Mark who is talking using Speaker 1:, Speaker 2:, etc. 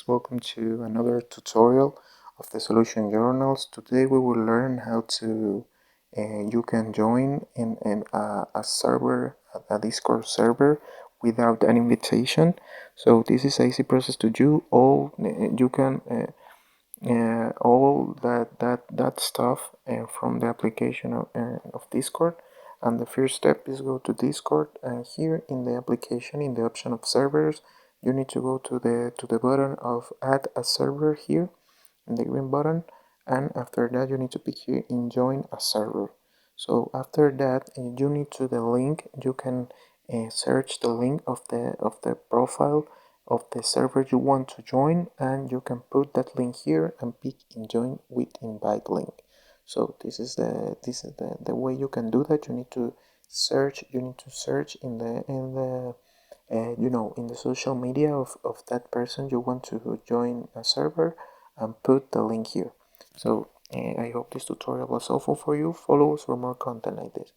Speaker 1: Welcome to another tutorial of the Solution Journals. Today we will learn how to you can join in a server, a Discord server without an invitation. So this is an easy process to do. You can all that stuff from the application of Discord. And the first step is go to Discord, and here in the application, in the option of servers, you need to go to the button of add a server here in the green button, and after that you need to pick here in join a server. So after that you need to the link. You can search the link of the profile of the server you want to join, and you can put that link here and pick in join with invite link. So this is the way you can do that. You need to search in the in the social media of that person you want to join a server, and put the link here. So I hope this tutorial was helpful for you. Follow us for more content like this.